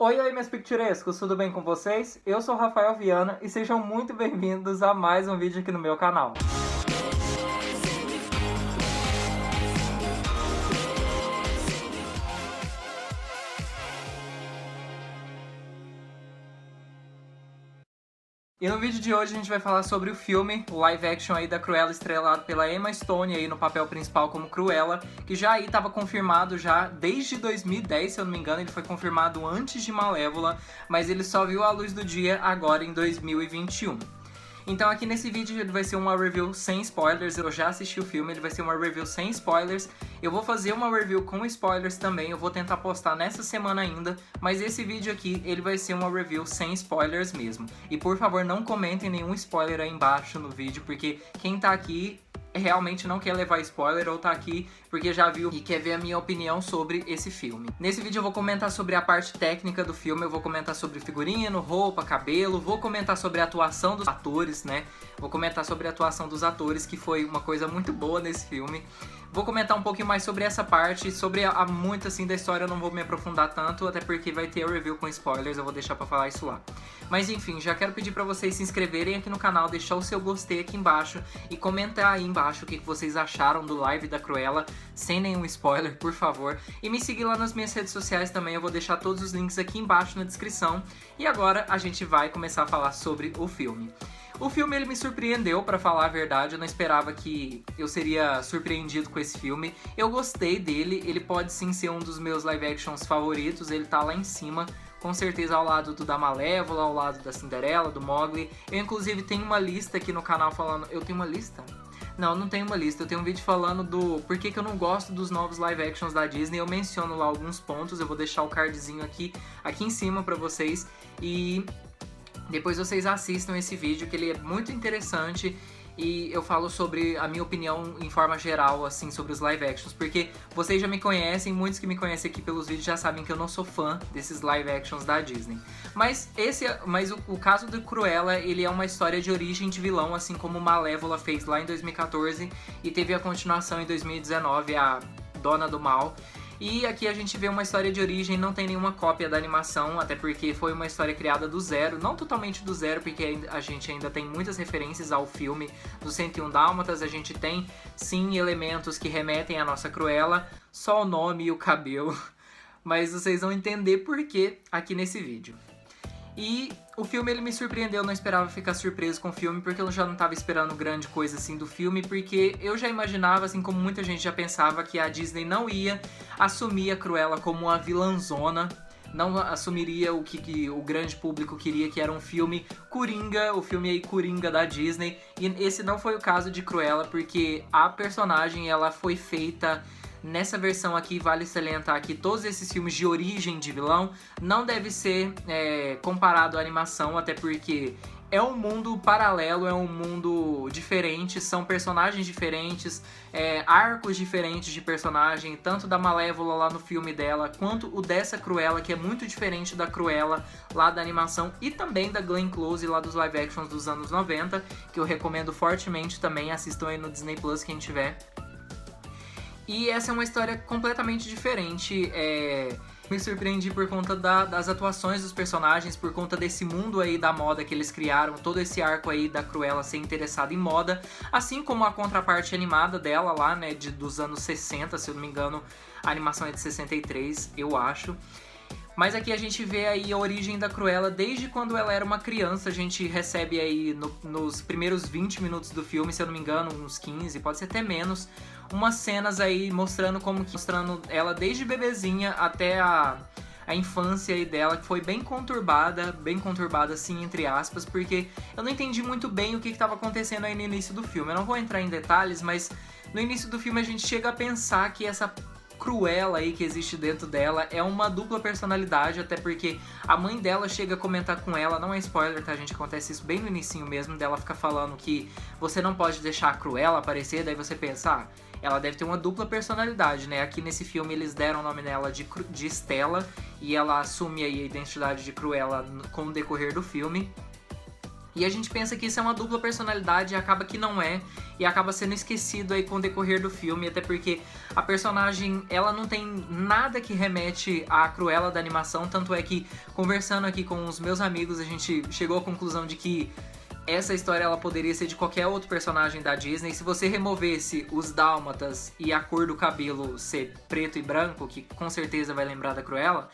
Oi, oi, meus picturescos, tudo bem com vocês? Eu sou o Rafael Viana e sejam muito bem-vindos a mais um vídeo aqui no meu canal. E no vídeo de hoje a gente vai falar sobre o filme, o live action aí da Cruella, estrelado pela Emma Stone aí no papel principal como Cruella, que já aí estava confirmado já desde 2010, se eu não me engano, ele foi confirmado antes de Malévola, mas ele só viu a luz do dia agora em 2021. Então aqui nesse vídeo ele vai ser uma review sem spoilers, eu já assisti o filme, ele vai ser uma review sem spoilers. Eu vou fazer uma review com spoilers também, eu vou tentar postar nessa semana ainda, mas esse vídeo aqui ele vai ser uma review sem spoilers mesmo. E por favor não comentem nenhum spoiler aí embaixo no vídeo, porque quem tá aqui realmente não quer levar spoiler ou tá aqui porque já viu e quer ver a minha opinião sobre esse filme. Nesse vídeo eu vou comentar sobre a parte técnica do filme, eu vou comentar sobre figurino, roupa, cabelo, vou comentar sobre a atuação dos atores, né? Vou comentar sobre a atuação dos atores, que foi uma coisa muito boa nesse filme. Vou comentar um pouquinho mais sobre essa parte, sobre a muito assim da história eu não vou me aprofundar tanto, até porque vai ter a review com spoilers, eu vou deixar pra falar isso lá. Mas enfim, já quero pedir pra vocês se inscreverem aqui no canal, deixar o seu gostei aqui embaixo e comentar aí embaixo o que vocês acharam do live da Cruella, sem nenhum spoiler, por favor. E me seguir lá nas minhas redes sociais também, eu vou deixar todos os links aqui embaixo na descrição. E agora a gente vai começar a falar sobre o filme. O filme ele me surpreendeu, pra falar a verdade, eu não esperava que eu seria surpreendido com esse filme. Eu gostei dele, ele pode sim ser um dos meus live actions favoritos, ele tá lá em cima, com certeza ao lado do da Malévola, ao lado da Cinderela, do Mowgli. Eu inclusive tenho uma lista aqui no canal falando... Eu tenho uma lista? Não, não tenho uma lista, eu tenho um vídeo falando do porquê que eu não gosto dos novos live actions da Disney. Eu menciono lá alguns pontos, eu vou deixar o cardzinho aqui em cima pra vocês. E depois vocês assistam esse vídeo, que ele é muito interessante e eu falo sobre a minha opinião em forma geral, assim, sobre os live actions, porque vocês já me conhecem, muitos que me conhecem aqui pelos vídeos já sabem que eu não sou fã desses live actions da Disney. Mas o caso do Cruella, ele é uma história de origem de vilão, assim como Malévola fez lá em 2014 e teve a continuação em 2019, a Dona do Mal. E aqui a gente vê uma história de origem, não tem nenhuma cópia da animação, até porque foi uma história criada do zero, não totalmente do zero, porque a gente ainda tem muitas referências ao filme dos 101 Dálmatas, a gente tem sim elementos que remetem à nossa Cruella, só o nome e o cabelo, mas vocês vão entender por que aqui nesse vídeo. E o filme ele me surpreendeu, eu não esperava ficar surpreso com o filme, porque eu já não estava esperando grande coisa assim do filme, porque eu já imaginava, assim como muita gente já pensava, que a Disney não ia assumir a Cruella como uma vilãzona, não assumiria o que o grande público queria, que era um filme Coringa, o filme aí Coringa da Disney, e esse não foi o caso de Cruella, porque a personagem ela foi feita... Nessa versão aqui, vale salientar que todos esses filmes de origem de vilão não deve ser comparado à animação, até porque é um mundo paralelo, é um mundo diferente, são personagens diferentes, arcos diferentes de personagem, tanto da Malévola lá no filme dela, quanto o dessa Cruella, que é muito diferente da Cruella lá da animação, e também da Glenn Close lá dos live actions dos anos 90, que eu recomendo fortemente também, assistam aí no Disney Plus quem tiver. E essa é uma história completamente diferente, me surpreendi por conta das atuações dos personagens, por conta desse mundo aí da moda que eles criaram, todo esse arco aí da Cruella ser interessada em moda, assim como a contraparte animada dela lá, né, dos anos 60, se eu não me engano, a animação é de 63, eu acho. Mas aqui a gente vê aí a origem da Cruella desde quando ela era uma criança, a gente recebe aí nos primeiros 20 minutos do filme, se eu não me engano, uns 15, pode ser até menos, umas cenas aí mostrando ela desde bebezinha até a infância aí dela, que foi bem conturbada assim, entre aspas, porque eu não entendi muito bem o que estava acontecendo aí no início do filme. Eu não vou entrar em detalhes, mas no início do filme a gente chega a pensar que essa Cruella aí que existe dentro dela é uma dupla personalidade, até porque a mãe dela chega a comentar com ela, não é spoiler, tá gente, acontece isso bem no inicinho mesmo, dela fica falando que você não pode deixar a Cruella aparecer, daí você pensa, ela deve ter uma dupla personalidade, né? Aqui nesse filme eles deram o nome dela de Stella e ela assume aí a identidade de Cruella com o decorrer do filme. E a gente pensa que isso é uma dupla personalidade e acaba que não é, e acaba sendo esquecido aí com o decorrer do filme, até porque a personagem, ela não tem nada que remete à Cruella da animação, tanto é que, conversando aqui com os meus amigos, a gente chegou à conclusão de que essa história ela poderia ser de qualquer outro personagem da Disney. Se você removesse os dálmatas e a cor do cabelo ser preto e branco, que com certeza vai lembrar da Cruella,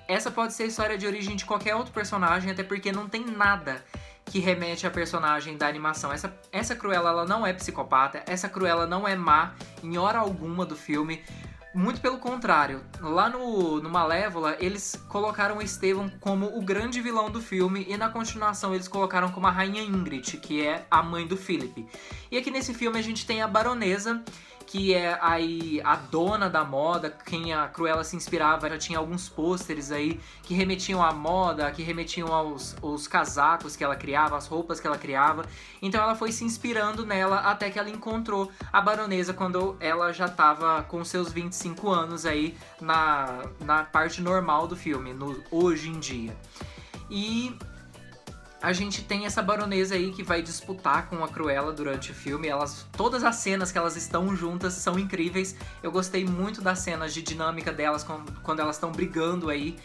essa pode ser a história de origem de qualquer outro personagem, até porque não tem nada que remete à personagem da animação. Essa Cruella, ela não é psicopata, essa Cruella não é má em hora alguma do filme. Muito pelo contrário, lá no Malévola, eles colocaram o Estevam como o grande vilão do filme e na continuação eles colocaram como a Rainha Ingrid, que é a mãe do Philip. E aqui nesse filme a gente tem a Baronesa, que é aí a dona da moda, quem a Cruella se inspirava. Já tinha alguns pôsteres aí que remetiam à moda, que remetiam aos casacos que ela criava, as roupas que ela criava. Então ela foi se inspirando nela até que ela encontrou a Baronesa quando ela já estava com seus 25 anos aí na parte normal do filme, hoje em dia. E a gente tem essa Baronesa aí que vai disputar com a Cruella durante o filme. Todas as cenas que elas estão juntas são incríveis. Eu gostei muito das cenas de dinâmica delas quando elas estão brigando aí.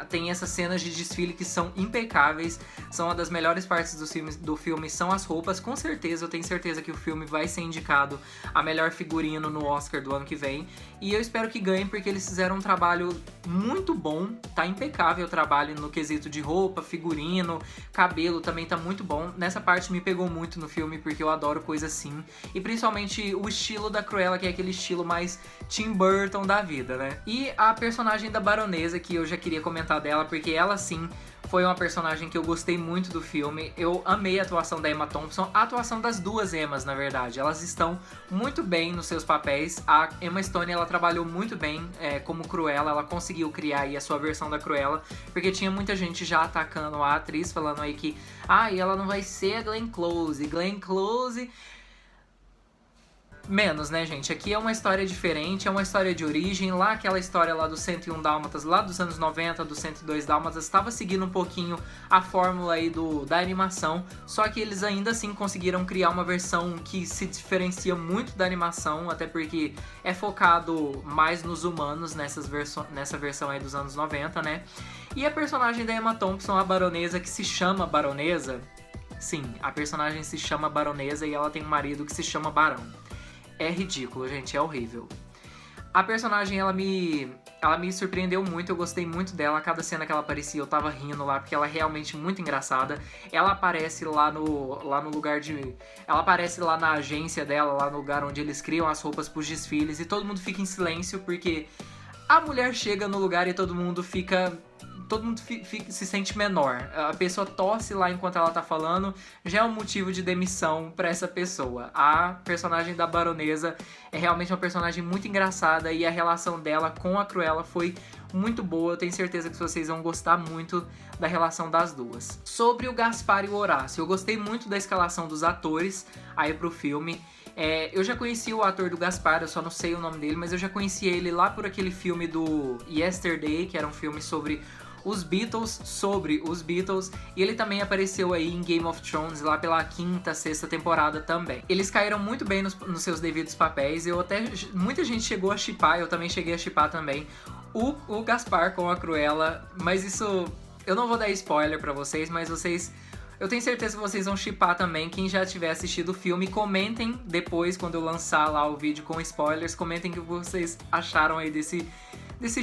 Tem essas cenas de desfile que são impecáveis. São uma das melhores partes do filme, são as roupas. Com certeza, eu tenho certeza que o filme vai ser indicado a melhor figurino no Oscar do ano que vem. E eu espero que ganhe, porque eles fizeram um trabalho muito bom. Tá impecável o trabalho no quesito de roupa, figurino, cabelo também tá muito bom. Nessa parte me pegou muito no filme, porque eu adoro coisa assim. E principalmente o estilo da Cruella, que é aquele estilo mais Tim Burton da vida, né? E a personagem da Baronesa, que eu já queria comentar dela, porque ela sim foi uma personagem que eu gostei muito do filme. Eu amei a atuação da Emma Thompson, a atuação das duas Emmas, na verdade. Elas estão muito bem nos seus papéis. A Emma Stone, ela trabalhou muito bem como Cruella, ela conseguiu criar aí a sua versão da Cruella, porque tinha muita gente já atacando a atriz, falando aí que ela não vai ser a Glenn Close. Glenn Close... Menos, né, gente? Aqui é uma história diferente, é uma história de origem. Lá, aquela história lá dos 101 Dálmatas, lá dos anos 90, dos 102 Dálmatas, estava seguindo um pouquinho a fórmula aí da animação, só que eles ainda assim conseguiram criar uma versão que se diferencia muito da animação, até porque é focado mais nos humanos nessa versão aí dos anos 90, né? E a personagem da Emma Thompson, a Baronesa, que se chama Baronesa, sim, a personagem se chama Baronesa e ela tem um marido que se chama Barão. É ridículo, gente, é horrível. A personagem, ela me surpreendeu muito, eu gostei muito dela. Cada cena que ela aparecia eu tava rindo lá, porque ela é realmente muito engraçada. Ela aparece lá no lugar de... Ela aparece lá na agência dela, lá no lugar onde eles criam as roupas pros desfiles, e todo mundo fica em silêncio, porque a mulher chega no lugar e todo mundo se sente menor. A pessoa tosse lá enquanto ela tá falando, já é um motivo de demissão pra essa pessoa. A personagem da Baronesa é realmente uma personagem muito engraçada, e a relação dela com a Cruella foi muito boa. Eu tenho certeza que vocês vão gostar muito da relação das duas. Sobre o Gaspar e o Horácio, eu gostei muito da escalação dos atores aí pro filme. Eu já conheci o ator do Gaspar, eu só não sei o nome dele, mas eu já conheci ele lá por aquele filme do Yesterday, que era um filme sobre os Beatles, e ele também apareceu aí em Game of Thrones lá pela 5ª, 6ª temporada também. Eles caíram muito bem nos seus devidos papéis. Muita gente chegou a shippar, eu também cheguei a shippar também o Gaspar com a Cruella, mas isso eu não vou dar spoiler pra vocês, mas eu tenho certeza que vocês vão shippar também. Quem já tiver assistido o filme, comentem depois, quando eu lançar lá o vídeo com spoilers, comentem o que vocês acharam aí desse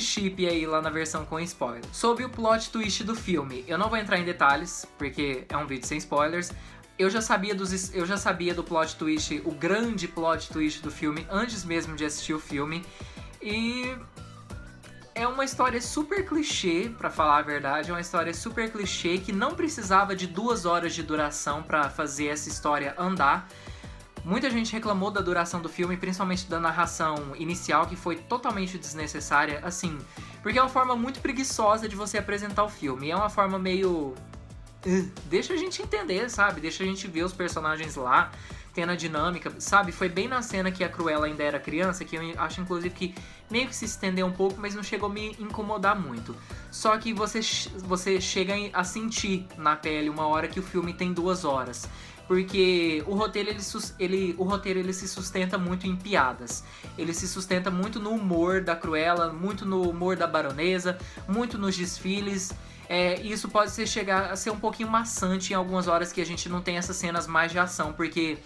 chip aí lá na versão com spoiler. Sobre o plot twist do filme, eu não vou entrar em detalhes, porque é um vídeo sem spoilers. Eu já sabia do plot twist, o grande plot twist do filme, antes mesmo de assistir o filme. E é uma história super clichê, pra falar a verdade. É uma história super clichê que não precisava de 2 horas de duração pra fazer essa história andar. Muita gente reclamou da duração do filme, principalmente da narração inicial, que foi totalmente desnecessária, assim, porque é uma forma muito preguiçosa de você apresentar o filme. É uma forma meio... deixa a gente entender, sabe? Deixa a gente ver os personagens lá. tendo a dinâmica, sabe? Foi bem na cena que a Cruella ainda era criança, que eu acho inclusive que meio que se estendeu um pouco, mas não chegou a me incomodar muito. Só que você chega a sentir na pele uma hora que o filme tem 2 horas. Porque o roteiro ele se sustenta muito em piadas. Ele se sustenta muito no humor da Cruella, muito no humor da Baronesa, muito nos desfiles. E isso pode chegar a ser um pouquinho maçante em algumas horas que a gente não tem essas cenas mais de ação, porque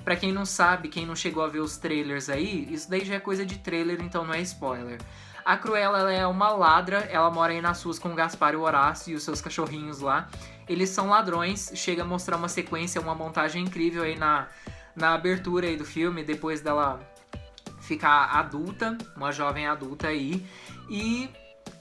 pra quem não sabe, quem não chegou a ver os trailers aí, isso daí já é coisa de trailer, então não é spoiler. A Cruella, ela é uma ladra, ela mora aí nas ruas com o Gaspar e o Horácio e os seus cachorrinhos lá. Eles são ladrões, chega a mostrar uma sequência, uma montagem incrível aí na abertura aí do filme, depois dela ficar adulta, uma jovem adulta aí. E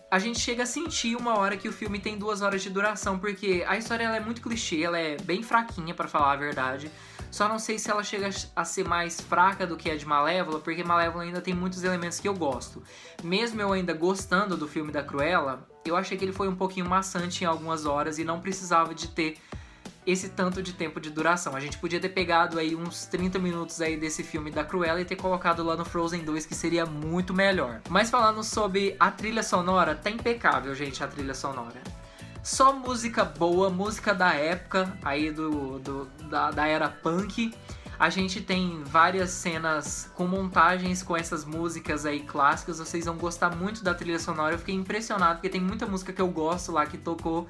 a gente chega a sentir uma hora que o filme tem 2 horas de duração, porque a história ela é muito clichê, ela é bem fraquinha pra falar a verdade. Só não sei se ela chega a ser mais fraca do que a de Malévola, porque Malévola ainda tem muitos elementos que eu gosto. Mesmo eu ainda gostando do filme da Cruella, eu achei que ele foi um pouquinho maçante em algumas horas e não precisava de ter esse tanto de tempo de duração. A gente podia ter pegado aí uns 30 minutos aí desse filme da Cruella e ter colocado lá no Frozen 2, que seria muito melhor. Mas falando sobre a trilha sonora, tá impecável, gente, a trilha sonora. Só música boa, música da época, aí da era punk. A gente tem várias cenas com montagens com essas músicas aí clássicas. Vocês vão gostar muito da trilha sonora. Eu fiquei impressionado, porque tem muita música que eu gosto lá, que tocou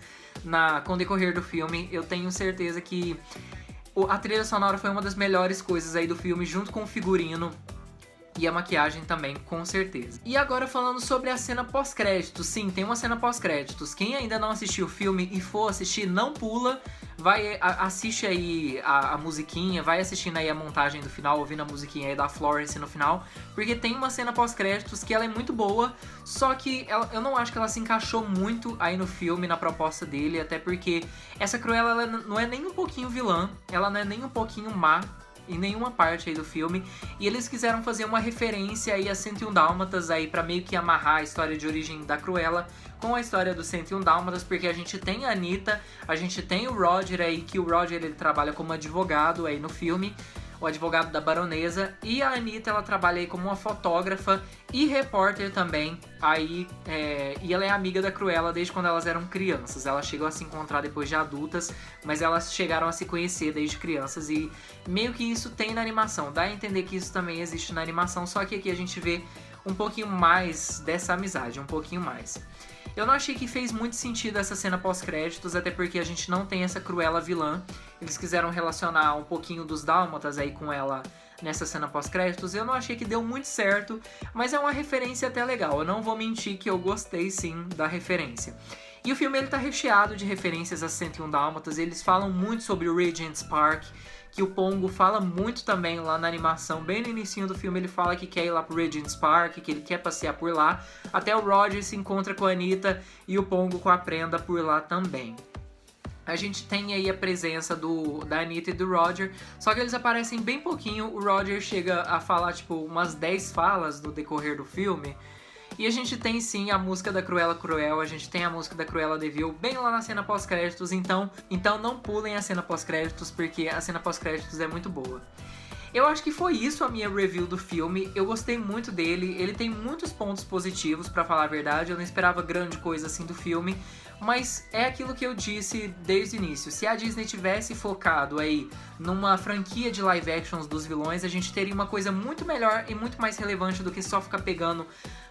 com o decorrer do filme. Eu tenho certeza que a trilha sonora foi uma das melhores coisas aí do filme, junto com o figurino. E a maquiagem também, com certeza. E agora falando sobre a cena pós-créditos. Sim, tem uma cena pós-créditos. Quem ainda não assistiu o filme e for assistir, não pula. Assiste aí a musiquinha, vai assistindo aí a montagem do final, ouvindo a musiquinha aí da Florence no final. Porque tem uma cena pós-créditos que ela é muito boa, só que eu não acho que ela se encaixou muito aí no filme, na proposta dele. Até porque essa Cruella ela não é nem um pouquinho vilã, ela não é nem um pouquinho má em nenhuma parte aí do filme, e eles quiseram fazer uma referência aí a 101 Dálmatas aí pra meio que amarrar a história de origem da Cruella com a história do 101 Dálmatas, porque a gente tem a Anitta, a gente tem o Roger aí, que o Roger ele trabalha como advogado aí no filme, o advogado da Baronesa, e a Anitta ela trabalha aí como uma fotógrafa e repórter também, aí, e ela é amiga da Cruella desde quando elas eram crianças. Elas chegam a se encontrar depois de adultas, mas elas chegaram a se conhecer desde crianças, e meio que isso tem na animação, dá a entender que isso também existe na animação, só que aqui a gente vê um pouquinho mais dessa amizade, um pouquinho mais. Eu não achei que fez muito sentido essa cena pós-créditos, até porque a gente não tem essa Cruella vilã. Eles quiseram relacionar um pouquinho dos Dálmatas aí com ela nessa cena pós-créditos. Eu não achei que deu muito certo, mas é uma referência até legal. Eu não vou mentir que eu gostei sim da referência. E o filme ele tá recheado de referências a 101 Dálmatas. Eles falam muito sobre o Regent's Park, que o Pongo fala muito também lá na animação. Bem no inicinho do filme ele fala que quer ir lá pro Regent's Park, que ele quer passear por lá. Até o Roger se encontra com a Anitta e o Pongo com a Prenda por lá também. A gente tem aí a presença da Anitta e do Roger, só que eles aparecem bem pouquinho. O Roger chega a falar tipo umas 10 falas no decorrer do filme. E a gente tem sim a música da Cruella Cruel, a gente tem a música da Cruella de Vil bem lá na cena pós-créditos, então não pulem a cena pós-créditos, porque a cena pós-créditos é muito boa. Eu acho que foi isso a minha review do filme, eu gostei muito dele, ele tem muitos pontos positivos, pra falar a verdade, eu não esperava grande coisa assim do filme, mas é aquilo que eu disse desde o início, se a Disney tivesse focado aí numa franquia de live actions dos vilões, a gente teria uma coisa muito melhor e muito mais relevante do que só ficar pegando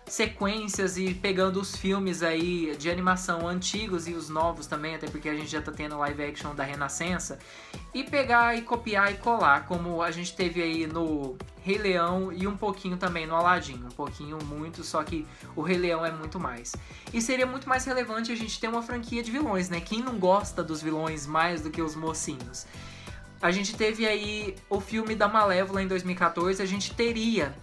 sequências e pegando os filmes aí de animação antigos e os novos também, até porque a gente já tá tendo live action da Renascença, e pegar e copiar e colar, como a gente teve aí no Rei Leão e um pouquinho também no Aladdin, um pouquinho muito, só que o Rei Leão é muito mais. E seria muito mais relevante a gente ter uma franquia de vilões, né? Quem não gosta dos vilões mais do que os mocinhos? A gente teve aí o filme da Malévola em 2014, a gente teria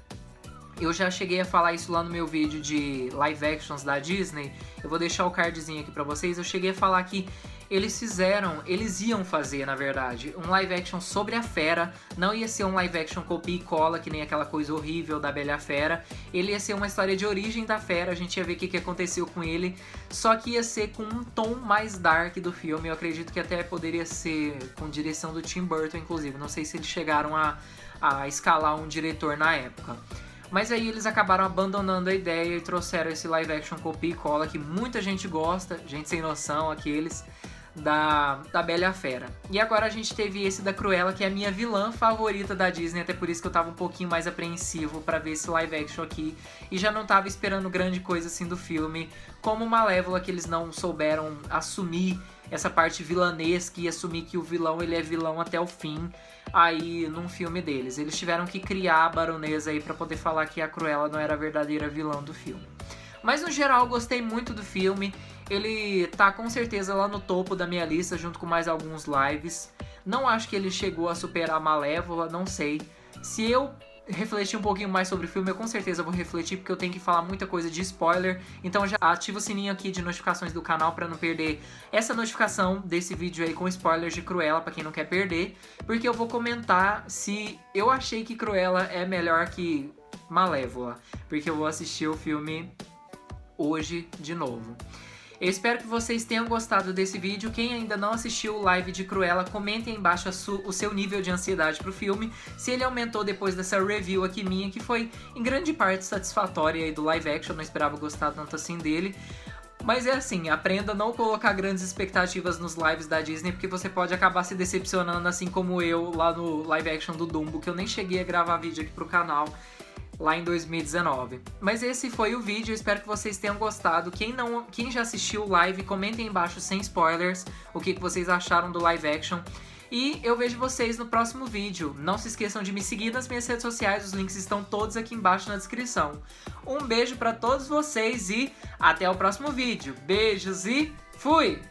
Eu já cheguei a falar isso lá no meu vídeo de live actions da Disney. Eu vou deixar o cardzinho aqui pra vocês. Eu cheguei a falar que eles iam fazer, na verdade, um live action sobre a Fera. Não ia ser um live action copia e cola, que nem aquela coisa horrível da Bela e a Fera. Ele ia ser uma história de origem da Fera, a gente ia ver o que aconteceu com ele. Só que ia ser com um tom mais dark do filme. Eu acredito que até poderia ser com direção do Tim Burton, inclusive. Não sei se eles chegaram a escalar um diretor na época. Mas aí eles acabaram abandonando a ideia e trouxeram esse live action copia e cola que muita gente gosta, gente sem noção, aqueles da Bela e a Fera. E agora a gente teve esse da Cruella, que é a minha vilã favorita da Disney, até por isso que eu tava um pouquinho mais apreensivo pra ver esse live action aqui, e já não tava esperando grande coisa assim do filme, como Malévola, que eles não souberam assumir essa parte vilanesca e assumir que o vilão ele é vilão até o fim aí num filme deles. Eles tiveram que criar a baronesa aí pra poder falar que a Cruella não era a verdadeira vilã do filme. Mas no geral gostei muito do filme, ele tá com certeza lá no topo da minha lista junto com mais alguns lives. Não acho que ele chegou a superar Malévola, não sei. Se eu refletir um pouquinho mais sobre o filme, eu com certeza vou refletir, porque eu tenho que falar muita coisa de spoiler. Então já ativa o sininho aqui de notificações do canal pra não perder essa notificação desse vídeo aí com spoilers de Cruella, pra quem não quer perder. Porque eu vou comentar se eu achei que Cruella é melhor que Malévola, porque eu vou assistir o filme hoje de novo. Eu espero que vocês tenham gostado desse vídeo. Quem ainda não assistiu o live de Cruella, comentem aí embaixo o seu nível de ansiedade pro filme, se ele aumentou depois dessa review aqui minha, que foi em grande parte satisfatória aí do live action, não esperava gostar tanto assim dele. Mas é assim, aprenda a não colocar grandes expectativas nos lives da Disney, porque você pode acabar se decepcionando, assim como eu lá no live action do Dumbo, que eu nem cheguei a gravar vídeo aqui pro canal lá em 2019. Mas esse foi o vídeo, eu espero que vocês tenham gostado. Quem já assistiu o live, comentem aí embaixo sem spoilers o que vocês acharam do live action. E eu vejo vocês no próximo vídeo. Não se esqueçam de me seguir nas minhas redes sociais, os links estão todos aqui embaixo na descrição. Um beijo pra todos vocês e até o próximo vídeo. Beijos e fui!